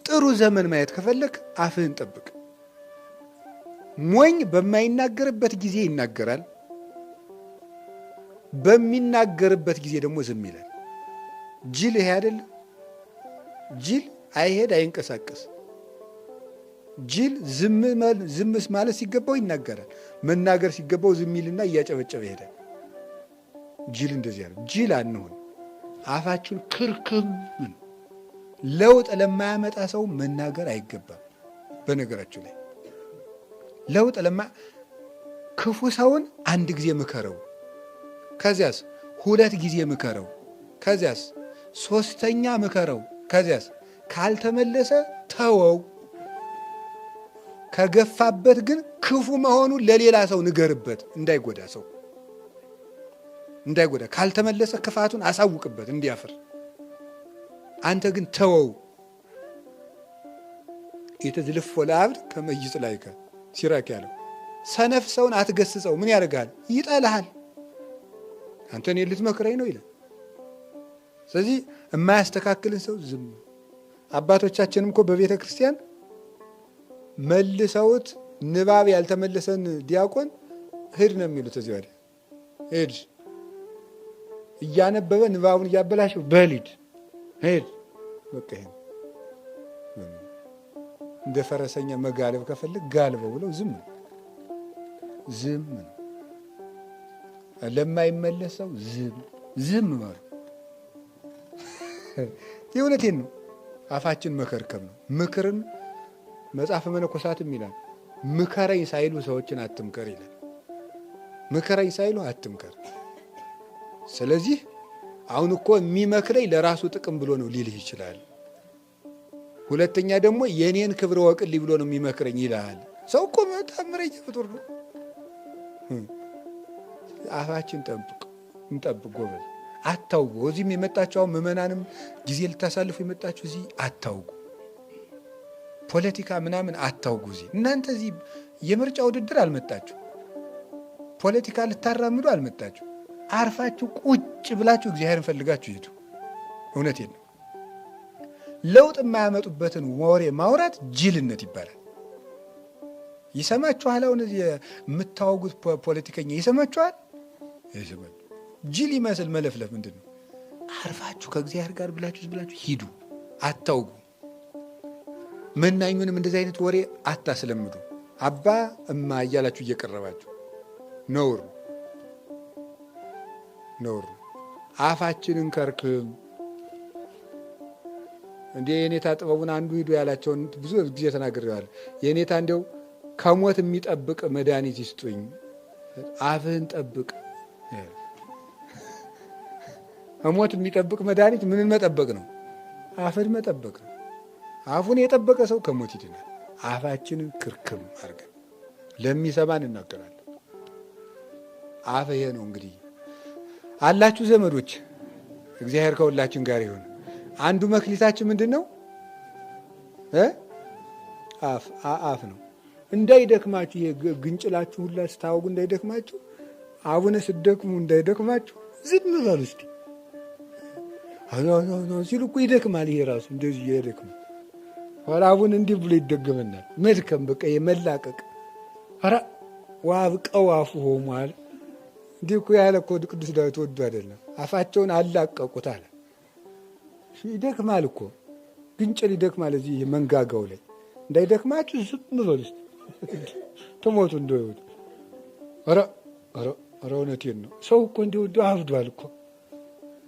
ጥሩ ዘመን ማየት ከፈለክ አፍህን ጠብቅ። ሞኝ በማይናገርበት ጊዜ ይናገራል፣ በሚናገርበት ጊዜ ደግሞ ዝም ይላል። ጅል ይሄ አይደለም? ጅል አይሄድ አይንቀሳቀስ። ጅል ዝምስ ማለት ሲገባው ይናገራል፣ መናገር ሲገባው ዝም ይልና እያጨበጨበ ይሄዳል። ጅል እንደዚህ ያለው። ጅል አንሆን። አፋችን ክርክም። ለውጥ ለማያመጣ ሰው መናገር አይገባም። በነገራችሁ ላይ ለውጥ ክፉ ሰውን አንድ ጊዜ ምከረው፣ ከዚያስ 2 ጊዜ ምከረው፣ ከዚያስ 3ኛ ምከረው፣ ከዚያስ ካልተመለሰ ተወው። ከገፋበት ግን ክፉ መሆኑን ለሌላ ሰው ንገርበት፣ እንዳይጎዳ ሰው እንዳይጎዳ። ካልተመለሰ ክፋቱን አሳውቅበት እንዲያፍር። አንተ ግን ተወው። የተዝልፎ ለአብድ ከመይጽ ላይከ ሲራክ ያለው ሰነፍ ሰውን አትገስጸው። ምን ያደርጋል? ይጠልሃል። አንተ እኔ ልትመክረኝ ነው ይላል። ስለዚህ የማያስተካክልን ሰው ዝም። አባቶቻችንም እኮ በቤተ ክርስቲያን መልሰውት ንባብ ያልተመለሰን ዲያቆን ሂድ ነው የሚሉት። እዚህ ወዲያ ሂድ፣ እያነበበ ንባቡን እያበላሸው በሊድ ሂድ። በቃ ይሄን እንደ ፈረሰኛ መጋለብ ከፈልግ ጋልበው ብለው ዝም ነው። ለማይመለሰው ዝም ማለት የእውነቴን ነው። አፋችን መከርከም ነው። ምክርን መጽሐፈ መነኮሳትም ይላል ምከረኝ ሳይሉ ሰዎችን አትምከር ይላል። ምከረኝ ሳይሉ አትምከር። ስለዚህ አሁን እኮ የሚመክረኝ ለራሱ ጥቅም ብሎ ነው ሊልህ ይችላል። ሁለተኛ ደግሞ የኔን ክብር ወቅልኝ ብሎ ነው የሚመክረኝ ይልሃል። ሰው እኮ ታምረኛ ፍጡር ነው። አፋችን እንጠብቅ ጎበዝ። አታውጉ። እዚህም የመጣችሁ ምዕመናንም ጊዜ ልታሳልፉ የመጣችሁ እዚህ አታውጉ። ፖለቲካ ምናምን አታውጉ። እዚህ እናንተ እዚህ የምርጫ ውድድር አልመጣችሁ፣ ፖለቲካ ልታራምዱ አልመጣችሁ። አርፋችሁ ቁጭ ብላችሁ እግዚአብሔርን ፈልጋችሁ ሂዱ። እውነቴን ነው። ለውጥ የማያመጡበትን ወሬ ማውራት ጅልነት ይባላል። ይሰማችኋል? አሁን እዚህ የምታወጉት ፖለቲከኛ ይሰማችኋል? ጅል ይመስል መለፍለፍ ምንድን ነው? አርፋችሁ ከእግዚአብሔር ጋር ብላችሁ ሂዱ። አታውጉ። መናኙንም እንደዚህ አይነት ወሬ አታስለምዱ። አባ እማ እያላችሁ እየቀረባችሁ ነውር። አፋችንን ከርክም። እንዴ የኔታ ጥበቡን አንዱ ሂዱ ያላቸውን ብዙ ጊዜ ተናግሬዋለሁ። የኔታ እንዲያው ከሞት የሚጠብቅ መድኃኒት ይስጡኝ። አፍህን ጠብቅ። ከሞት የሚጠብቅ መድኃኒት ምንን መጠበቅ ነው? አፍን መጠበቅ ነው። አፉን የጠበቀ ሰው ከሞት ይድናል። አፋችንን ክርክም አድርገን ለሚሰማን እናገራለን። አፍ ይሄ ነው እንግዲህ። አላችሁ ዘመዶች፣ እግዚአብሔር ከሁላችን ጋር ይሁን። አንዱ መክሊታችን ምንድን ነው? አፍ ነው። እንዳይደክማችሁ፣ ይሄ ግንጭላችሁ ሁላ ስታወጉ እንዳይደክማችሁ፣ አቡነ ስደክሙ እንዳይደክማችሁ ዝም በሉ እስቲ። ሲሉ እኮ ይደክማል። ይሄ ራሱ እንደዚህ ይደክማል። ኋላ አቡነ እንዲህ ብሎ ይደገመናል። መድከም፣ በቃ የመላቀቅ ኧረ ዋብቀው አፉ ሆሟል። እንዲህ እኮ ያለ እኮ ቅዱስ ዳዊት ወዱ አይደለም? አፋቸውን አላቀቁት አለ። ይደክማል እኮ ግንጭል ይደክማል። እዚህ መንጋጋው ላይ እንዳይደክማችሁ ዝም በሉ እስቲ ትሞቱ እንደወዱ። ኧረ እውነቴን ነው። ሰው እኮ እንዲወዱ አብዷል እኮ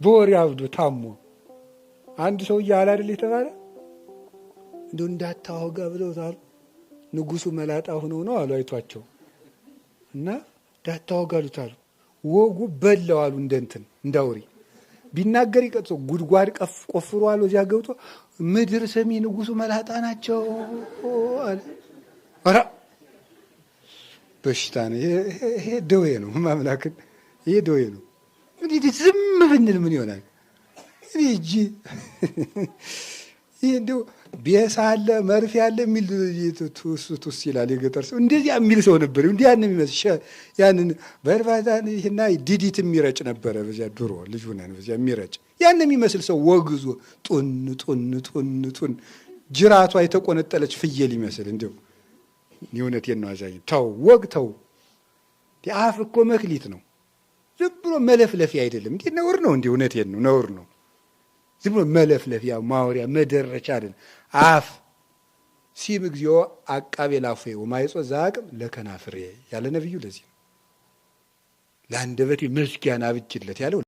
በወሬ አብዶ ታሞ። አንድ ሰው እያለ አይደል የተባለ እንዲሁ እንዳታወጋ ብለውታል። ንጉሱ መላጣ ሆነው ነው አሉ አይቷቸው እና እንዳታወጋ አሉታሉ። ወጉ በለው አሉ እንደንትን እንዳውሪ ቢናገር ይቀጥሶ ጉድጓድ ቆፍሮ አሉ። እዚያ ገብቶ ምድር ሰሚ ንጉሱ መላጣ ናቸው አለ። ኧረ በሽታ ነው ይሄ፣ ደዌ ነው። ማምላክን ይሄ ደዌ ነው። እንግዲህ ዝም ብንል ምን ይሆናል? እጂ ይሄ እንደው ቢያሳ አለ መርፌ አለ የሚል ቱስ ይላል የገጠር ሰው። እንደዚያ የሚል ሰው ነበር። እንዲህ ያን የሚመስል ያንን በርባታን ይሄና ዲዲት የሚረጭ ነበረ። በዚያ ድሮ ልጅ ሆነን በዚያ የሚረጭ ያን የሚመስል ሰው ወግዞ ጡን ጅራቷ የተቆነጠለች ፍየል ይመስል እንደው እውነቴን ነው አዛኝ ተው ወግ ተው አፍ እኮ መክሊት ነው ዝም ብሎ መለፍለፊያ አይደለም እንዴ ነውር ነው እንዴ እውነቴን ነው ነውር ነው ዝም ብሎ መለፍለፊያ ማውሪያ መደረቻ አይደል አፍ ሲም እግዚኦ አቃቤ ላፌ ወማይጾ ዛቅም ለከናፍሬ ያለ ነብዩ ለዚህ ለአንደበቴ መስኪያን አብጅለት ያለው